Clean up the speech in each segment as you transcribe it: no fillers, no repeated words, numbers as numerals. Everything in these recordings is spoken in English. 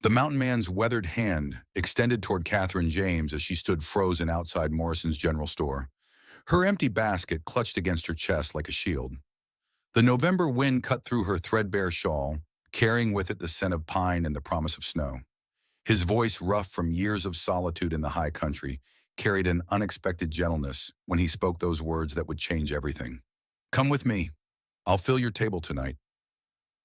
The mountain man's weathered hand extended toward Catherine James as she stood frozen outside Morrison's general store, her empty basket clutched against her chest like a shield. The November wind cut through her threadbare shawl, carrying with it the scent of pine and the promise of snow. His voice, rough from years of solitude in the high country, carried an unexpected gentleness when he spoke those words that would change everything. "Come with me. I'll fill your table tonight."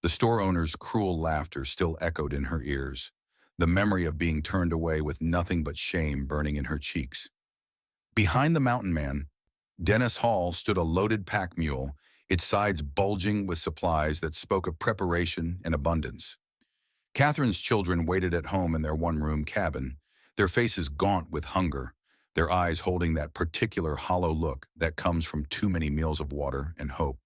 The store owner's cruel laughter still echoed in her ears, the memory of being turned away with nothing but shame burning in her cheeks. Behind the mountain man, Dennis Hall, stood a loaded pack mule, its sides bulging with supplies that spoke of preparation and abundance. Catherine's children waited at home in their one-room cabin, their faces gaunt with hunger, their eyes holding that particular hollow look that comes from too many meals of water and hope.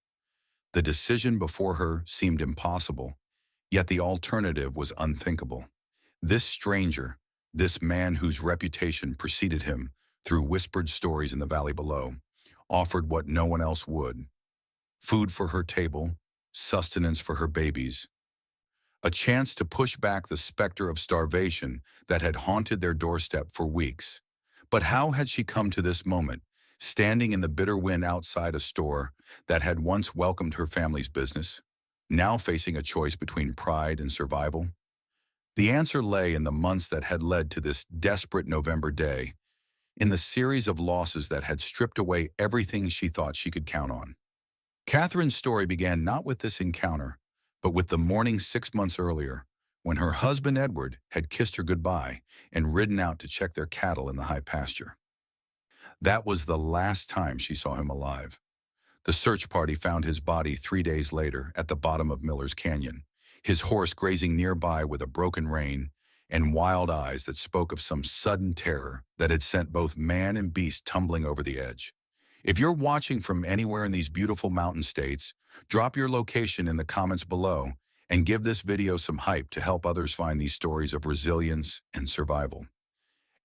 The decision before her seemed impossible, yet the alternative was unthinkable. This stranger, this man whose reputation preceded him through whispered stories in the valley below, offered what no one else would: food for her table, sustenance for her babies, a chance to push back the specter of starvation that had haunted their doorstep for weeks. But how had she come to this moment, standing in the bitter wind outside a store that had once welcomed her family's business, now facing a choice between pride and survival? The answer lay in the months that had led to this desperate November day, in the series of losses that had stripped away everything she thought she could count on. Catherine's story began not with this encounter, but with the morning 6 months earlier, when her husband Edward had kissed her goodbye and ridden out to check their cattle in the high pasture. That was the last time she saw him alive. The search party found his body 3 days later at the bottom of Miller's Canyon, his horse grazing nearby with a broken rein and wild eyes that spoke of some sudden terror that had sent both man and beast tumbling over the edge. If you're watching from anywhere in these beautiful mountain states, drop your location in the comments below and give this video some hype to help others find these stories of resilience and survival.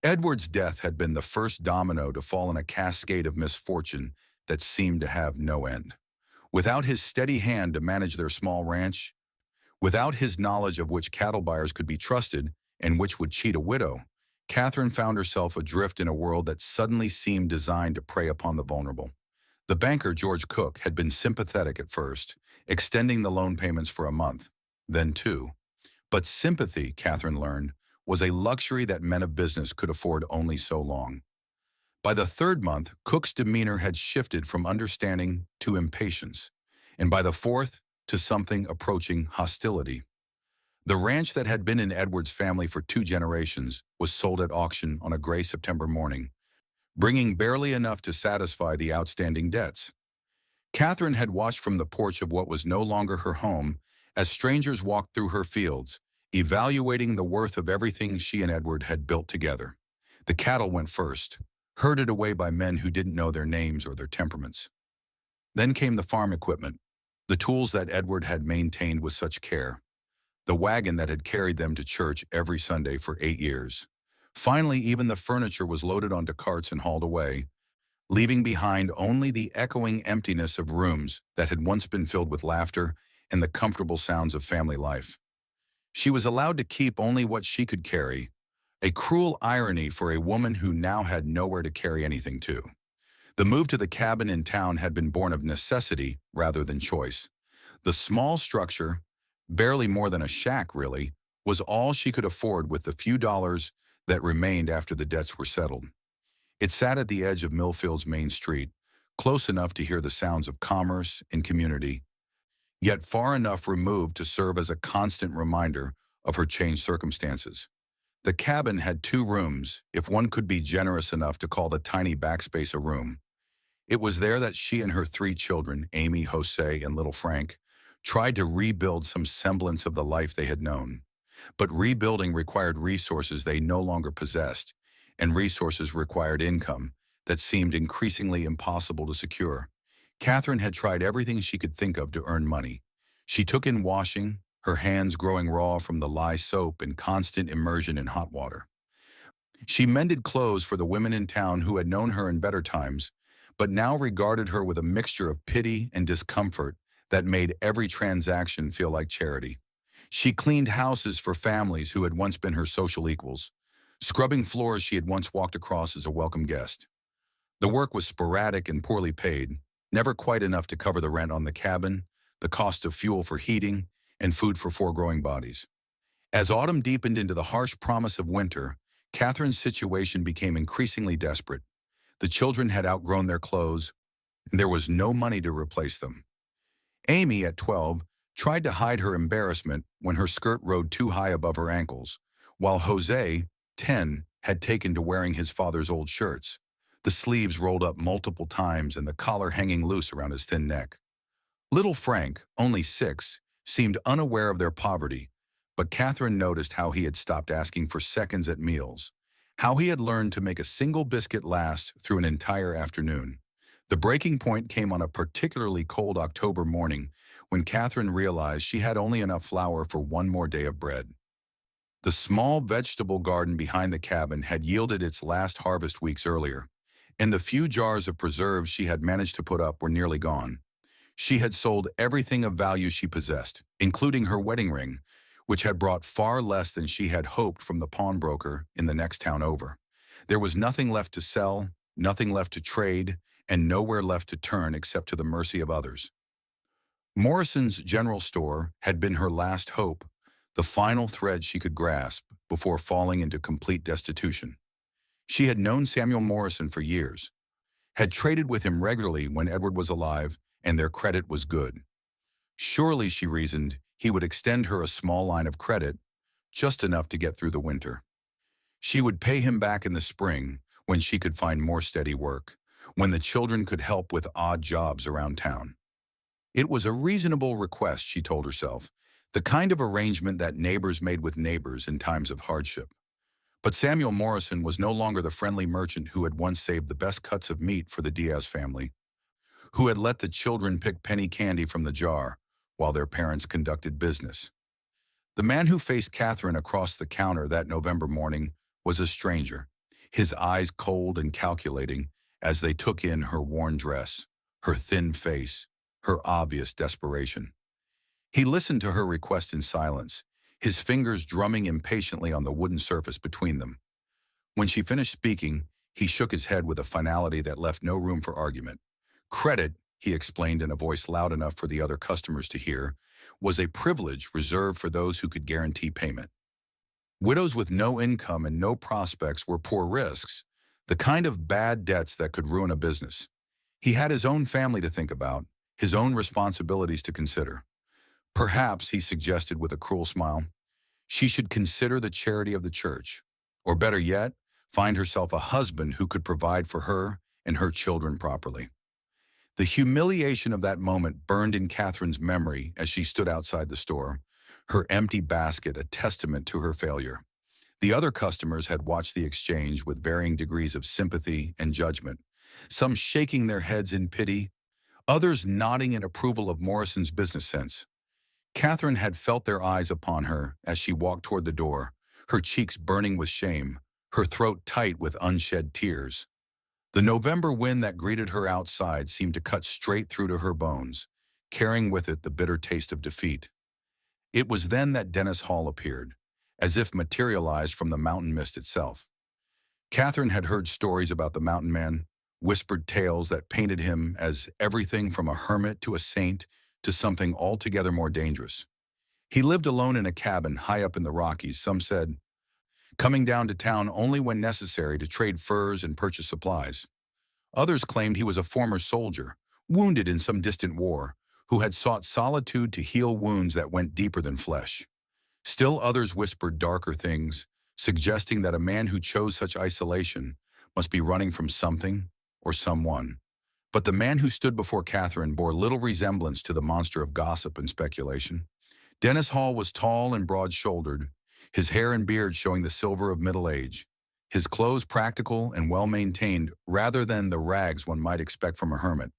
Edward's death had been the first domino to fall in a cascade of misfortune that seemed to have no end. Without his steady hand to manage their small ranch, without his knowledge of which cattle buyers could be trusted and which would cheat a widow, Catherine found herself adrift in a world that suddenly seemed designed to prey upon the vulnerable. The banker, George Cook, had been sympathetic at first, extending the loan payments for a month, then two. But sympathy, Catherine learned, was a luxury that men of business could afford only so long. By the third month, Cook's demeanor had shifted from understanding to impatience, and by the fourth, to something approaching hostility. The ranch that had been in Edward's family for 2 generations was sold at auction on a gray September morning, bringing barely enough to satisfy the outstanding debts. Catherine had watched from the porch of what was no longer her home as strangers walked through her fields, evaluating the worth of everything she and Edward had built together. The cattle went first, herded away by men who didn't know their names or their temperaments. Then came the farm equipment, the tools that Edward had maintained with such care, the wagon that had carried them to church every Sunday for 8 years. Finally, even the furniture was loaded onto carts and hauled away, leaving behind only the echoing emptiness of rooms that had once been filled with laughter and the comfortable sounds of family life. She was allowed to keep only what she could carry, a cruel irony for a woman who now had nowhere to carry anything to. The move to the cabin in town had been born of necessity rather than choice. The small structure, barely more than a shack really, was all she could afford with the few dollars that remained after the debts were settled. It sat at the edge of Millfield's main street, close enough to hear the sounds of commerce and community, yet far enough removed to serve as a constant reminder of her changed circumstances. The cabin had 2 rooms, if one could be generous enough to call the tiny backspace a room. It was there that she and her 3 children, Amy, Jose, and little Frank, tried to rebuild some semblance of the life they had known. But rebuilding required resources they no longer possessed, and resources required income that seemed increasingly impossible to secure. Catherine had tried everything she could think of to earn money. She took in washing, her hands growing raw from the lye soap and constant immersion in hot water. She mended clothes for the women in town who had known her in better times, but now regarded her with a mixture of pity and discomfort that made every transaction feel like charity. She cleaned houses for families who had once been her social equals, scrubbing floors she had once walked across as a welcome guest. The work was sporadic and poorly paid, never quite enough to cover the rent on the cabin, the cost of fuel for heating, and food for 4 growing bodies. As autumn deepened into the harsh promise of winter, Catherine's situation became increasingly desperate. The children had outgrown their clothes, and there was no money to replace them. Amy, at 12, tried to hide her embarrassment when her skirt rode too high above her ankles, while Jose, 10, had taken to wearing his father's old shirts, the sleeves rolled up multiple times and the collar hanging loose around his thin neck. Little Frank, only 6, seemed unaware of their poverty, but Catherine noticed how he had stopped asking for seconds at meals, how he had learned to make a single biscuit last through an entire afternoon. The breaking point came on a particularly cold October morning when Catherine realized she had only enough flour for one more day of bread. The small vegetable garden behind the cabin had yielded its last harvest weeks earlier, and the few jars of preserves she had managed to put up were nearly gone. She had sold everything of value she possessed, including her wedding ring, which had brought far less than she had hoped from the pawnbroker in the next town over. There was nothing left to sell, nothing left to trade, and nowhere left to turn except to the mercy of others. Morrison's General Store had been her last hope, the final thread she could grasp before falling into complete destitution. She had known Samuel Morrison for years, had traded with him regularly when Edward was alive, and their credit was good. Surely, she reasoned, he would extend her a small line of credit, just enough to get through the winter. She would pay him back in the spring when she could find more steady work, when the children could help with odd jobs around town. It was a reasonable request, she told herself, the kind of arrangement that neighbors made with neighbors in times of hardship. But Samuel Morrison was no longer the friendly merchant who had once saved the best cuts of meat for the Diaz family, who had let the children pick penny candy from the jar while their parents conducted business. The man who faced Catherine across the counter that November morning was a stranger, his eyes cold and calculating as they took in her worn dress, her thin face, her obvious desperation. He listened to her request in silence, his fingers drumming impatiently on the wooden surface between them. When she finished speaking, he shook his head with a finality that left no room for argument. Credit, he explained in a voice loud enough for the other customers to hear, was a privilege reserved for those who could guarantee payment. Widows with no income and no prospects were poor risks, the kind of bad debts that could ruin a business. He had his own family to think about, his own responsibilities to consider. Perhaps, he suggested with a cruel smile, she should consider the charity of the church, or better yet, find herself a husband who could provide for her and her children properly. The humiliation of that moment burned in Catherine's memory as she stood outside the store, her empty basket a testament to her failure. The other customers had watched the exchange with varying degrees of sympathy and judgment, some shaking their heads in pity, others nodding in approval of Morrison's business sense. Catherine had felt their eyes upon her as she walked toward the door, her cheeks burning with shame, her throat tight with unshed tears. The November wind that greeted her outside seemed to cut straight through to her bones, carrying with it the bitter taste of defeat. It was then that Dennis Hall appeared, as if materialized from the mountain mist itself. Catherine had heard stories about the mountain man, whispered tales that painted him as everything from a hermit to a saint to something altogether more dangerous. He lived alone in a cabin high up in the Rockies, some said, coming down to town only when necessary to trade furs and purchase supplies. Others claimed he was a former soldier, wounded in some distant war, who had sought solitude to heal wounds that went deeper than flesh. Still others whispered darker things, suggesting that a man who chose such isolation must be running from something or someone. But the man who stood before Catherine bore little resemblance to the monster of gossip and speculation. Dennis Hall was tall and broad-shouldered, his hair and beard showing the silver of middle age, his clothes practical and well-maintained rather than the rags one might expect from a hermit.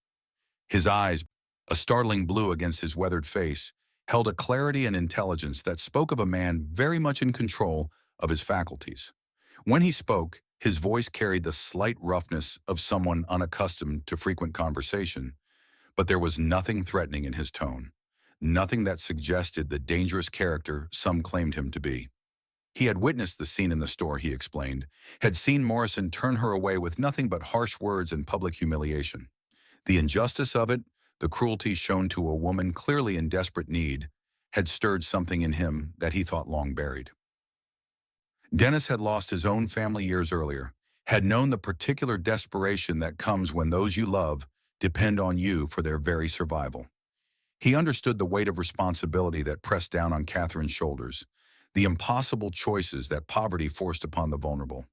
His eyes, a startling blue against his weathered face, held a clarity and intelligence that spoke of a man very much in control of his faculties. When he spoke, his voice carried the slight roughness of someone unaccustomed to frequent conversation, but there was nothing threatening in his tone, nothing that suggested the dangerous character some claimed him to be. He had witnessed the scene in the store, he explained, had seen Morrison turn her away with nothing but harsh words and public humiliation. The injustice of it, the cruelty shown to a woman clearly in desperate need, had stirred something in him that he thought long buried. Dennis had lost his own family years earlier, had known the particular desperation that comes when those you love depend on you for their very survival. He understood the weight of responsibility that pressed down on Catherine's shoulders, the impossible choices that poverty forced upon the vulnerable.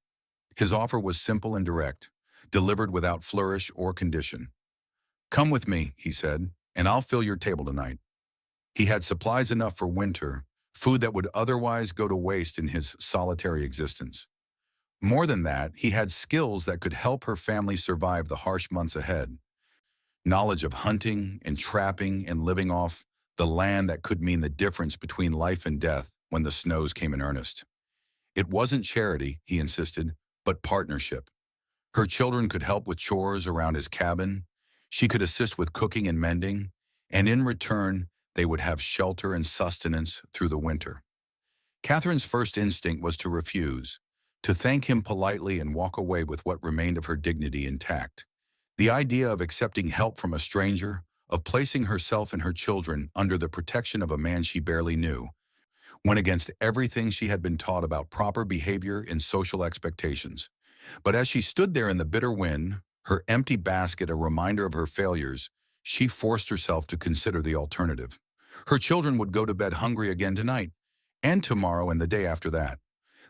His offer was simple and direct, delivered without flourish or condition. "Come with me," he said, "and I'll fill your table tonight." He had supplies enough for winter, food that would otherwise go to waste in his solitary existence. More than that, he had skills that could help her family survive the harsh months ahead. Knowledge of hunting and trapping and living off the land that could mean the difference between life and death when the snows came in earnest. It wasn't charity, he insisted, but partnership. Her children could help with chores around his cabin. She could assist with cooking and mending, and in return, they would have shelter and sustenance through the winter. Catherine's first instinct was to refuse, to thank him politely and walk away with what remained of her dignity intact. The idea of accepting help from a stranger, of placing herself and her children under the protection of a man she barely knew, went against everything she had been taught about proper behavior and social expectations. But as she stood there in the bitter wind, her empty basket a reminder of her failures, she forced herself to consider the alternative. Her children would go to bed hungry again tonight, and tomorrow and the day after that.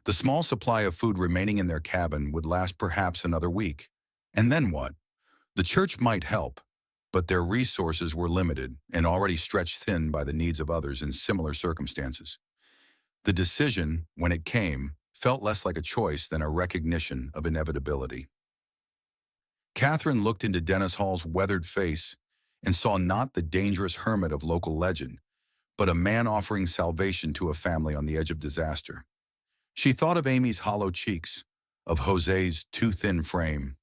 The small supply of food remaining in their cabin would last perhaps another week. And then what? The church might help, but their resources were limited and already stretched thin by the needs of others in similar circumstances. The decision, when it came, felt less like a choice than a recognition of inevitability. Catherine looked into Dennis Hall's weathered face and saw not the dangerous hermit of local legend, but a man offering salvation to a family on the edge of disaster. She thought of Amy's hollow cheeks, of Jose's too thin frame,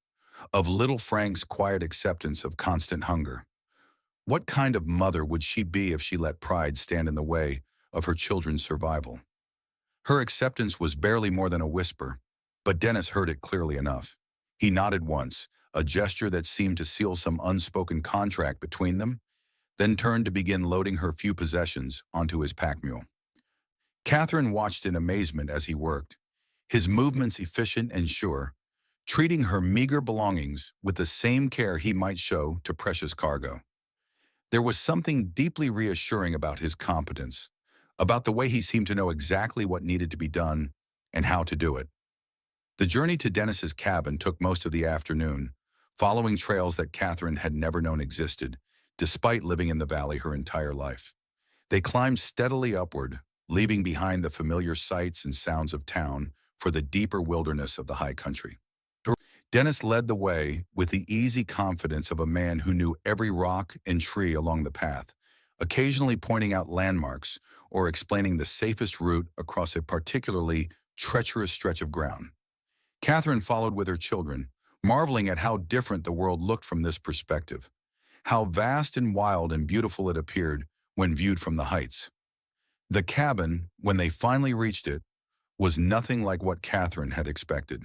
of little Frank's quiet acceptance of constant hunger. What kind of mother would she be if she let pride stand in the way of her children's survival? Her acceptance was barely more than a whisper, but Dennis heard it clearly enough. He nodded once, a gesture that seemed to seal some unspoken contract between them, then turned to begin loading her few possessions onto his pack mule. Catherine watched in amazement as he worked, his movements efficient and sure, treating her meager belongings with the same care he might show to precious cargo. There was something deeply reassuring about his competence, about the way he seemed to know exactly what needed to be done and how to do it. The journey to Dennis's cabin took most of the afternoon, following trails that Catherine had never known existed, despite living in the valley her entire life. They climbed steadily upward, leaving behind the familiar sights and sounds of town for the deeper wilderness of the high country. Dennis led the way with the easy confidence of a man who knew every rock and tree along the path, occasionally pointing out landmarks or explaining the safest route across a particularly treacherous stretch of ground. Catherine followed with her children, marveling at how different the world looked from this perspective, how vast and wild and beautiful it appeared when viewed from the heights. The cabin, when they finally reached it, was nothing like what Catherine had expected.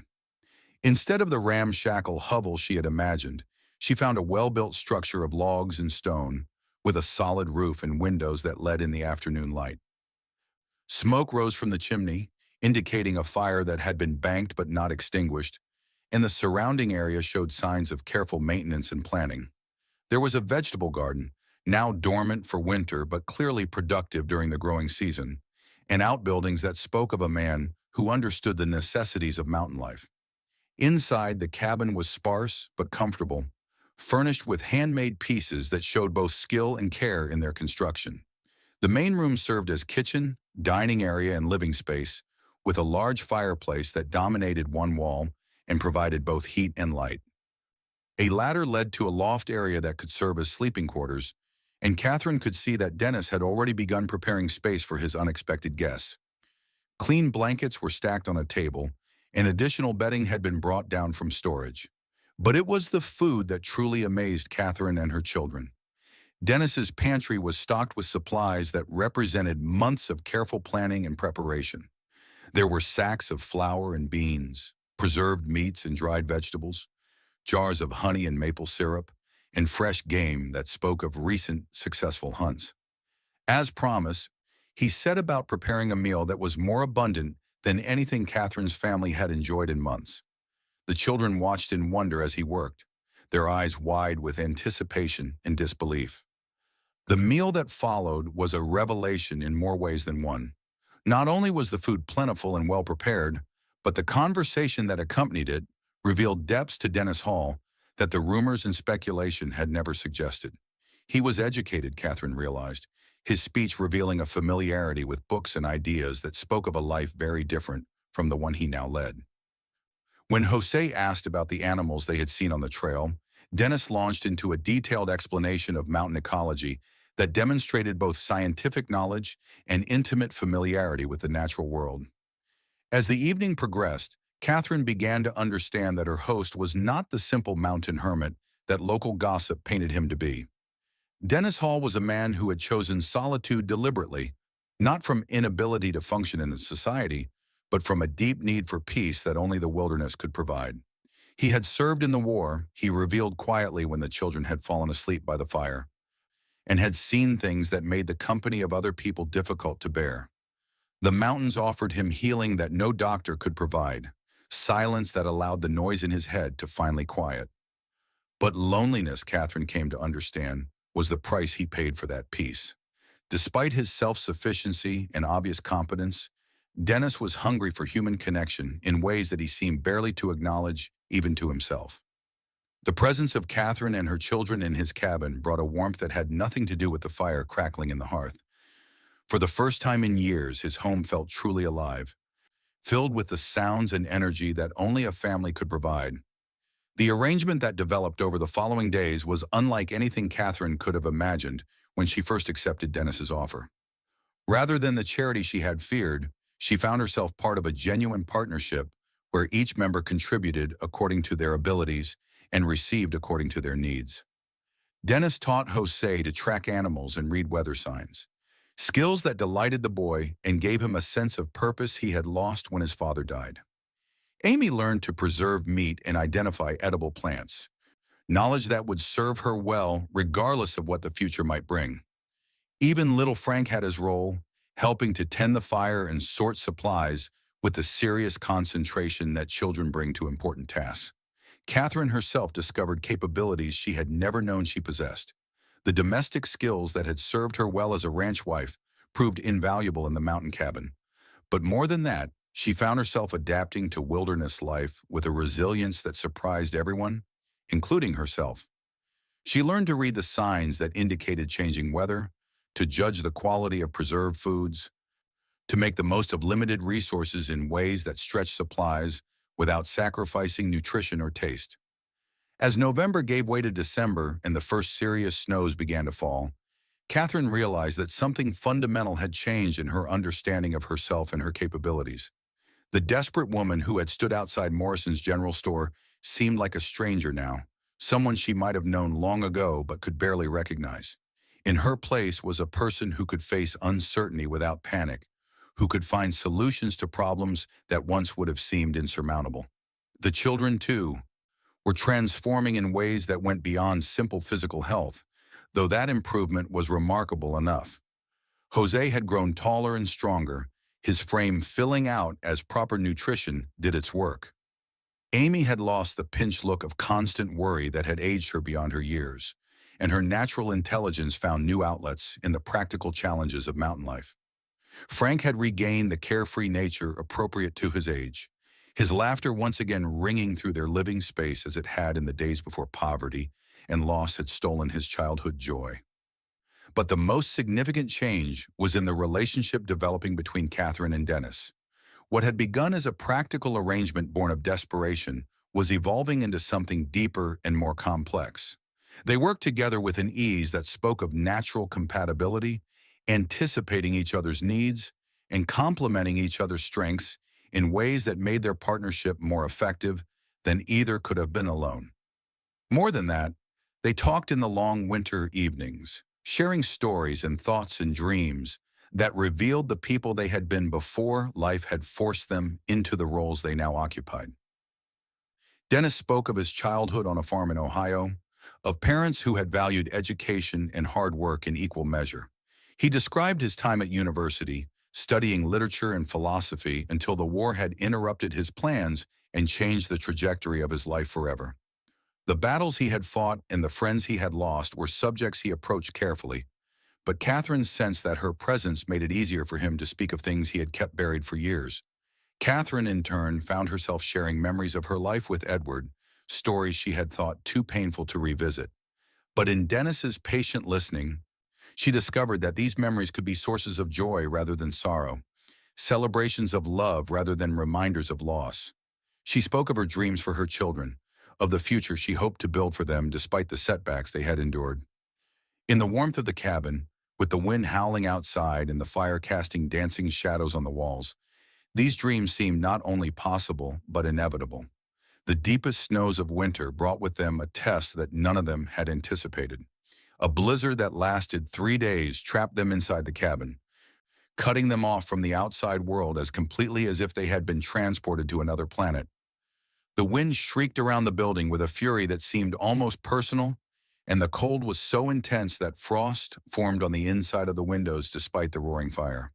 Instead of the ramshackle hovel she had imagined, she found a well-built structure of logs and stone, with a solid roof and windows that let in the afternoon light. Smoke rose from the chimney, indicating a fire that had been banked but not extinguished, and the surrounding area showed signs of careful maintenance and planning. There was a vegetable garden, now dormant for winter but clearly productive during the growing season, and outbuildings that spoke of a man who understood the necessities of mountain life. Inside, the cabin was sparse but comfortable, furnished with handmade pieces that showed both skill and care in their construction. The main room served as kitchen, dining area, and living space, with a large fireplace that dominated one wall and provided both heat and light. A ladder led to a loft area that could serve as sleeping quarters, and Catherine could see that Dennis had already begun preparing space for his unexpected guests. Clean blankets were stacked on a table, and additional bedding had been brought down from storage. But it was the food that truly amazed Catherine and her children. Dennis's pantry was stocked with supplies that represented months of careful planning and preparation. There were sacks of flour and beans, preserved meats and dried vegetables, jars of honey and maple syrup, and fresh game that spoke of recent successful hunts. As promised, he set about preparing a meal that was more abundant than anything Catherine's family had enjoyed in months. The children watched in wonder as he worked, their eyes wide with anticipation and disbelief. The meal that followed was a revelation in more ways than one. Not only was the food plentiful and well prepared, but the conversation that accompanied it revealed depths to Dennis Hall that the rumors and speculation had never suggested. He was educated, Catherine realized, his speech revealing a familiarity with books and ideas that spoke of a life very different from the one he now led. When Jose asked about the animals they had seen on the trail, Dennis launched into a detailed explanation of mountain ecology that demonstrated both scientific knowledge and intimate familiarity with the natural world. As the evening progressed, Catherine began to understand that her host was not the simple mountain hermit that local gossip painted him to be. Dennis Hall was a man who had chosen solitude deliberately, not from inability to function in society, but from a deep need for peace that only the wilderness could provide. He had served in the war, he revealed quietly when the children had fallen asleep by the fire, and had seen things that made the company of other people difficult to bear. The mountains offered him healing that no doctor could provide, silence that allowed the noise in his head to finally quiet. But loneliness, Catherine came to understand, was the price he paid for that peace. Despite his self-sufficiency and obvious competence, Dennis was hungry for human connection in ways that he seemed barely to acknowledge even to himself. The presence of Catherine and her children in his cabin brought a warmth that had nothing to do with the fire crackling in the hearth. For the first time in years, his home felt truly alive, filled with the sounds and energy that only a family could provide. The arrangement that developed over the following days was unlike anything Catherine could have imagined when she first accepted Dennis's offer. Rather than the charity she had feared, she found herself part of a genuine partnership where each member contributed according to their abilities and received according to their needs. Dennis taught Jose to track animals and read weather signs, skills that delighted the boy and gave him a sense of purpose he had lost when his father died. Amy learned to preserve meat and identify edible plants, knowledge that would serve her well regardless of what the future might bring. Even little Frank had his role, helping to tend the fire and sort supplies with the serious concentration that children bring to important tasks. Catherine herself discovered capabilities she had never known she possessed. The domestic skills that had served her well as a ranch wife proved invaluable in the mountain cabin. But more than that, she found herself adapting to wilderness life with a resilience that surprised everyone, including herself. She learned to read the signs that indicated changing weather, to judge the quality of preserved foods, to make the most of limited resources in ways that stretched supplies without sacrificing nutrition or taste. As November gave way to December and the first serious snows began to fall, Catherine realized that something fundamental had changed in her understanding of herself and her capabilities. The desperate woman who had stood outside Morrison's general store seemed like a stranger now, someone she might have known long ago but could barely recognize. In her place was a person who could face uncertainty without panic, who could find solutions to problems that once would have seemed insurmountable. The children, too, were transforming in ways that went beyond simple physical health, though that improvement was remarkable enough. Jose had grown taller and stronger, his frame filling out as proper nutrition did its work. Amy had lost the pinched look of constant worry that had aged her beyond her years, and her natural intelligence found new outlets in the practical challenges of mountain life. Frank had regained the carefree nature appropriate to his age, his laughter once again ringing through their living space as it had in the days before poverty and loss had stolen his childhood joy. But the most significant change was in the relationship developing between Catherine and Dennis. What had begun as a practical arrangement born of desperation was evolving into something deeper and more complex. They worked together with an ease that spoke of natural compatibility, anticipating each other's needs, and complementing each other's strengths in ways that made their partnership more effective than either could have been alone. More than that, they talked in the long winter evenings, sharing stories and thoughts and dreams that revealed the people they had been before life had forced them into the roles they now occupied. Dennis spoke of his childhood on a farm in Ohio, of parents who had valued education and hard work in equal measure. He described his time at university, studying literature and philosophy until the war had interrupted his plans and changed the trajectory of his life forever. The battles he had fought and the friends he had lost were subjects he approached carefully, but Catherine sensed that her presence made it easier for him to speak of things he had kept buried for years. Catherine, in turn, found herself sharing memories of her life with Edward, stories she had thought too painful to revisit. But in Dennis's patient listening, she discovered that these memories could be sources of joy rather than sorrow, celebrations of love rather than reminders of loss. She spoke of her dreams for her children, of the future she hoped to build for them despite the setbacks they had endured. In the warmth of the cabin, with the wind howling outside and the fire casting dancing shadows on the walls, these dreams seemed not only possible but inevitable. The deepest snows of winter brought with them a test that none of them had anticipated. A blizzard that lasted 3 days trapped them inside the cabin, cutting them off from the outside world as completely as if they had been transported to another planet. The wind shrieked around the building with a fury that seemed almost personal, and the cold was so intense that frost formed on the inside of the windows despite the roaring fire.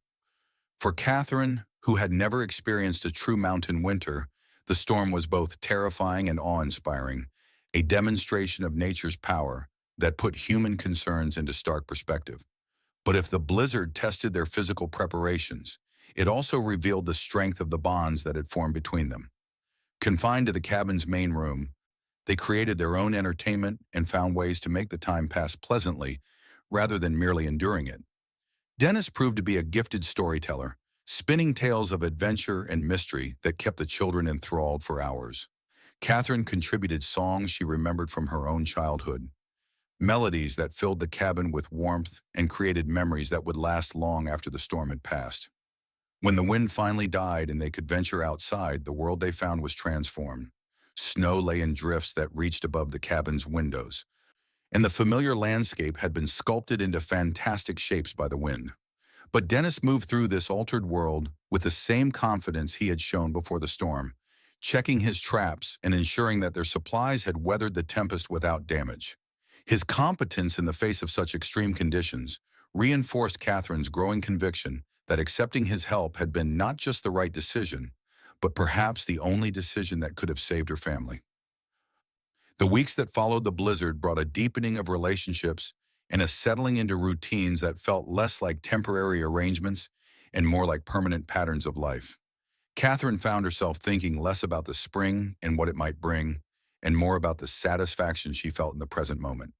For Catherine, who had never experienced a true mountain winter, the storm was both terrifying and awe-inspiring, a demonstration of nature's power that put human concerns into stark perspective. But if the blizzard tested their physical preparations, it also revealed the strength of the bonds that had formed between them. Confined to the cabin's main room, they created their own entertainment and found ways to make the time pass pleasantly rather than merely enduring it. Dennis proved to be a gifted storyteller, spinning tales of adventure and mystery that kept the children enthralled for hours. Catherine contributed songs she remembered from her own childhood, melodies that filled the cabin with warmth and created memories that would last long after the storm had passed. When the wind finally died and they could venture outside, the world they found was transformed. Snow lay in drifts that reached above the cabin's windows, and the familiar landscape had been sculpted into fantastic shapes by the wind. But Dennis moved through this altered world with the same confidence he had shown before the storm, checking his traps and ensuring that their supplies had weathered the tempest without damage. His competence in the face of such extreme conditions reinforced Catherine's growing conviction that accepting his help had been not just the right decision, but perhaps the only decision that could have saved her family. The weeks that followed the blizzard brought a deepening of relationships and a settling into routines that felt less like temporary arrangements and more like permanent patterns of life. Catherine found herself thinking less about the spring and what it might bring, and more about the satisfaction she felt in the present moment.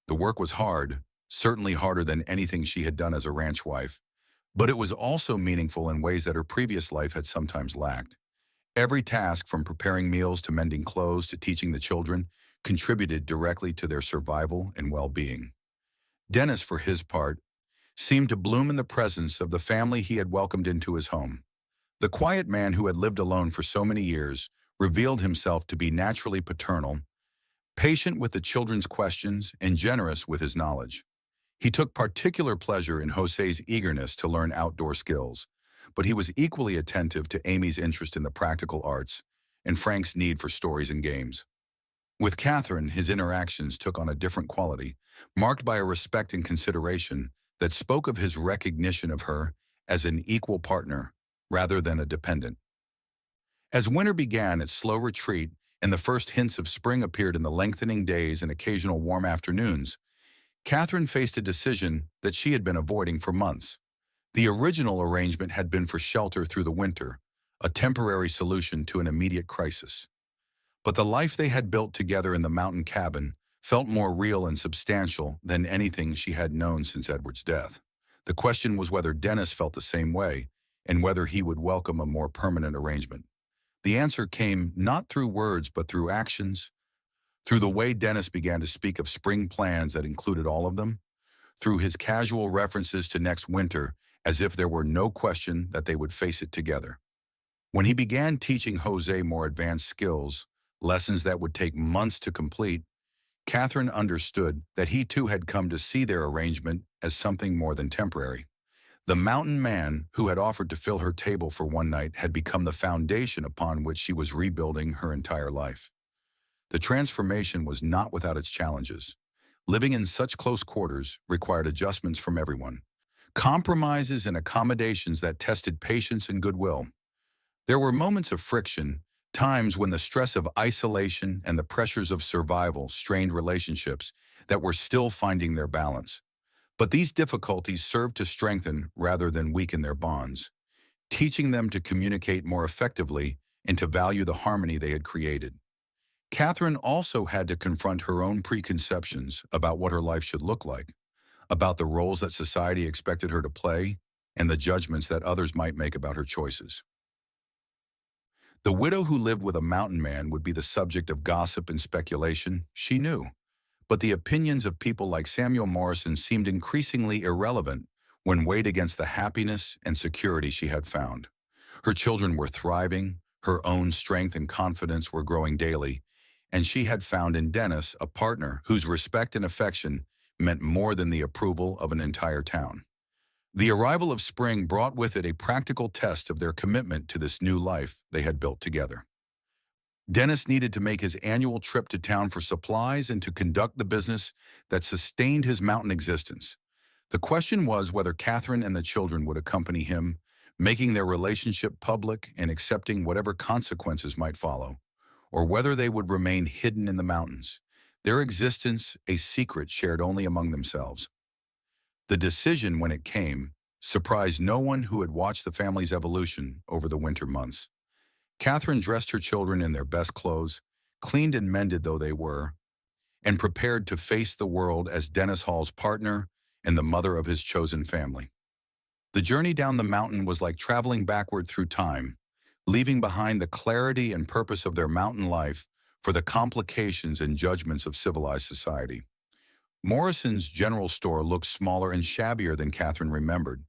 The work was hard, certainly harder than anything she had done as a ranch wife, but it was also meaningful in ways that her previous life had sometimes lacked. Every task, from preparing meals to mending clothes to teaching the children, contributed directly to their survival and well-being. Dennis, for his part, seemed to bloom in the presence of the family he had welcomed into his home. The quiet man who had lived alone for so many years revealed himself to be naturally paternal, patient with the children's questions, and generous with his knowledge. He took particular pleasure in Jose's eagerness to learn outdoor skills, but he was equally attentive to Amy's interest in the practical arts and Frank's need for stories and games. With Catherine, his interactions took on a different quality, marked by a respect and consideration that spoke of his recognition of her as an equal partner rather than a dependent. As winter began its slow retreat and the first hints of spring appeared in the lengthening days and occasional warm afternoons, Catherine faced a decision that she had been avoiding for months. The original arrangement had been for shelter through the winter, a temporary solution to an immediate crisis. But the life they had built together in the mountain cabin felt more real and substantial than anything she had known since Edward's death. The question was whether Dennis felt the same way and whether he would welcome a more permanent arrangement. The answer came not through words but through actions, through the way Dennis began to speak of spring plans that included all of them, through his casual references to next winter as if there were no question that they would face it together. When he began teaching Jose more advanced skills, lessons that would take months to complete, Catherine understood that he too had come to see their arrangement as something more than temporary. The mountain man who had offered to fill her table for one night had become the foundation upon which she was rebuilding her entire life. The transformation was not without its challenges. Living in such close quarters required adjustments from everyone, compromises and accommodations that tested patience and goodwill. There were moments of friction, times when the stress of isolation and the pressures of survival strained relationships that were still finding their balance. But these difficulties served to strengthen rather than weaken their bonds, teaching them to communicate more effectively and to value the harmony they had created. Catherine also had to confront her own preconceptions about what her life should look like, about the roles that society expected her to play, and the judgments that others might make about her choices. The widow who lived with a mountain man would be the subject of gossip and speculation, she knew. But the opinions of people like Samuel Morrison seemed increasingly irrelevant when weighed against the happiness and security she had found. Her children were thriving, her own strength and confidence were growing daily, and she had found in Dennis a partner whose respect and affection meant more than the approval of an entire town. The arrival of spring brought with it a practical test of their commitment to this new life they had built together. Dennis needed to make his annual trip to town for supplies and to conduct the business that sustained his mountain existence. The question was whether Catherine and the children would accompany him, making their relationship public and accepting whatever consequences might follow, or whether they would remain hidden in the mountains, their existence a secret shared only among themselves. The decision, when it came, surprised no one who had watched the family's evolution over the winter months. Catherine dressed her children in their best clothes, cleaned and mended though they were, and prepared to face the world as Dennis Hall's partner and the mother of his chosen family. The journey down the mountain was like traveling backward through time, leaving behind the clarity and purpose of their mountain life for the complications and judgments of civilized society. Morrison's general store looked smaller and shabbier than Catherine remembered,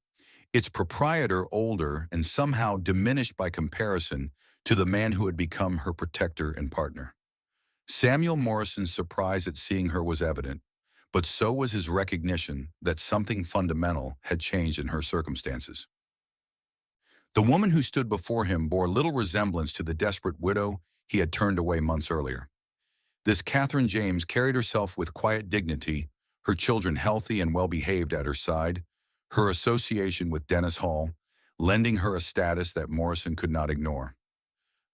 its proprietor older and somehow diminished by comparison to the man who had become her protector and partner. Samuel Morrison's surprise at seeing her was evident, but so was his recognition that something fundamental had changed in her circumstances. The woman who stood before him bore little resemblance to the desperate widow he had turned away months earlier. This Catherine James carried herself with quiet dignity, her children healthy and well-behaved at her side, her association with Dennis Hall, lending her a status that Morrison could not ignore.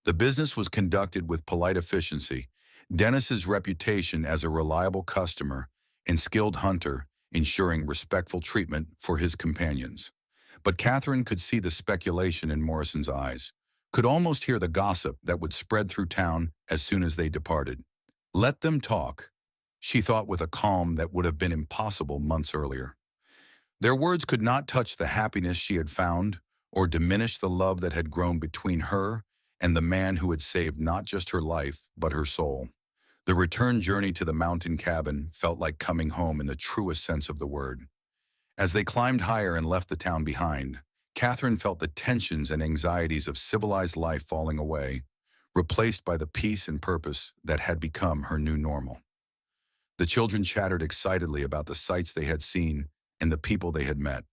The business was conducted with polite efficiency, Dennis's reputation as a reliable customer and skilled hunter ensuring respectful treatment for his companions. But Catherine could see the speculation in Morrison's eyes, could almost hear the gossip that would spread through town as soon as they departed. Let them talk, she thought with a calm that would have been impossible months earlier. Their words could not touch the happiness she had found or diminish the love that had grown between her and the man who had saved not just her life, but her soul. The return journey to the mountain cabin felt like coming home in the truest sense of the word. As they climbed higher and left the town behind, Catherine felt the tensions and anxieties of civilized life falling away, replaced by the peace and purpose that had become her new normal. The children chattered excitedly about the sights they had seen and the people they had met.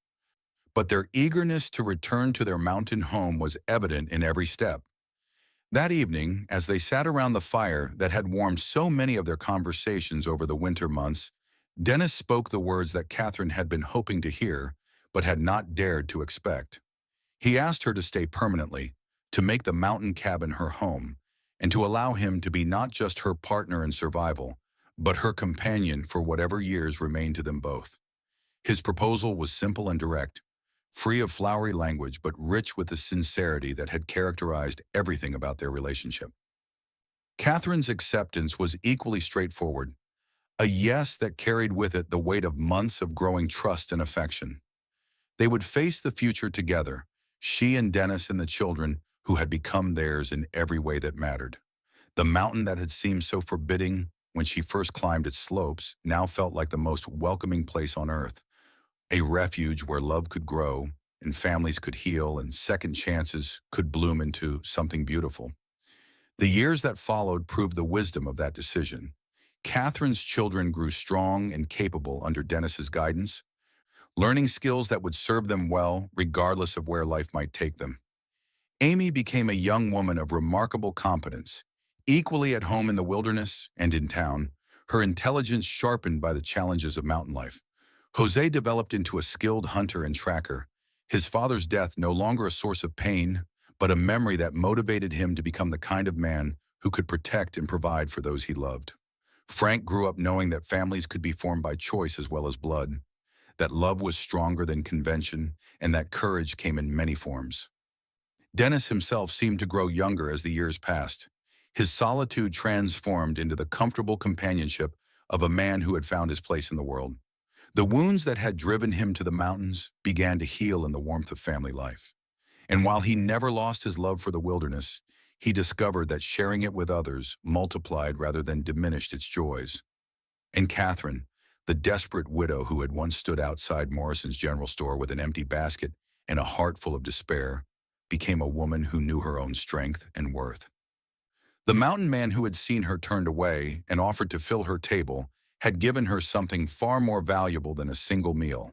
But their eagerness to return to their mountain home was evident in every step. That evening, as they sat around the fire that had warmed so many of their conversations over the winter months, Dennis spoke the words that Catherine had been hoping to hear, but had not dared to expect. He asked her to stay permanently, to make the mountain cabin her home, and to allow him to be not just her partner in survival, but her companion for whatever years remained to them both. His proposal was simple and direct, free of flowery language but rich with the sincerity that had characterized everything about their relationship. Catherine's acceptance was equally straightforward, a yes that carried with it the weight of months of growing trust and affection. They would face the future together, she and Dennis and the children who had become theirs in every way that mattered. The mountain that had seemed so forbidding when she first climbed its slopes now felt like the most welcoming place on earth, a refuge where love could grow and families could heal and second chances could bloom into something beautiful. The years that followed proved the wisdom of that decision. Catherine's children grew strong and capable under Dennis's guidance, learning skills that would serve them well regardless of where life might take them. Amy became a young woman of remarkable competence, equally at home in the wilderness and in town, her intelligence sharpened by the challenges of mountain life. Jose developed into a skilled hunter and tracker, his father's death no longer a source of pain, but a memory that motivated him to become the kind of man who could protect and provide for those he loved. Frank grew up knowing that families could be formed by choice as well as blood, that love was stronger than convention, and that courage came in many forms. Dennis himself seemed to grow younger as the years passed. His solitude transformed into the comfortable companionship of a man who had found his place in the world. The wounds that had driven him to the mountains began to heal in the warmth of family life. And while he never lost his love for the wilderness, he discovered that sharing it with others multiplied rather than diminished its joys. And Catherine, the desperate widow who had once stood outside Morrison's general store with an empty basket and a heart full of despair, became a woman who knew her own strength and worth. The mountain man who had seen her turned away and offered to fill her table had given her something far more valuable than a single meal.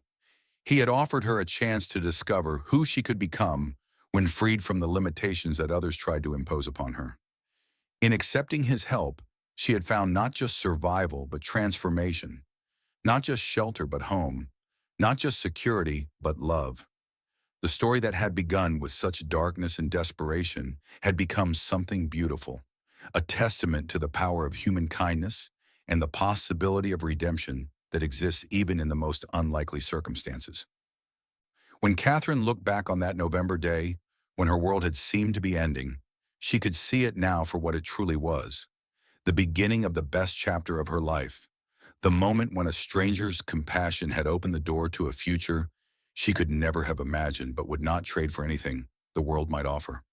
He had offered her a chance to discover who she could become when freed from the limitations that others tried to impose upon her. In accepting his help, she had found not just survival but transformation, not just shelter but home, not just security but love. The story that had begun with such darkness and desperation had become something beautiful, a testament to the power of human kindness and the possibility of redemption that exists even in the most unlikely circumstances. When Catherine looked back on that November day, when her world had seemed to be ending, she could see it now for what it truly was, the beginning of the best chapter of her life, the moment when a stranger's compassion had opened the door to a future she could never have imagined but would not trade for anything the world might offer.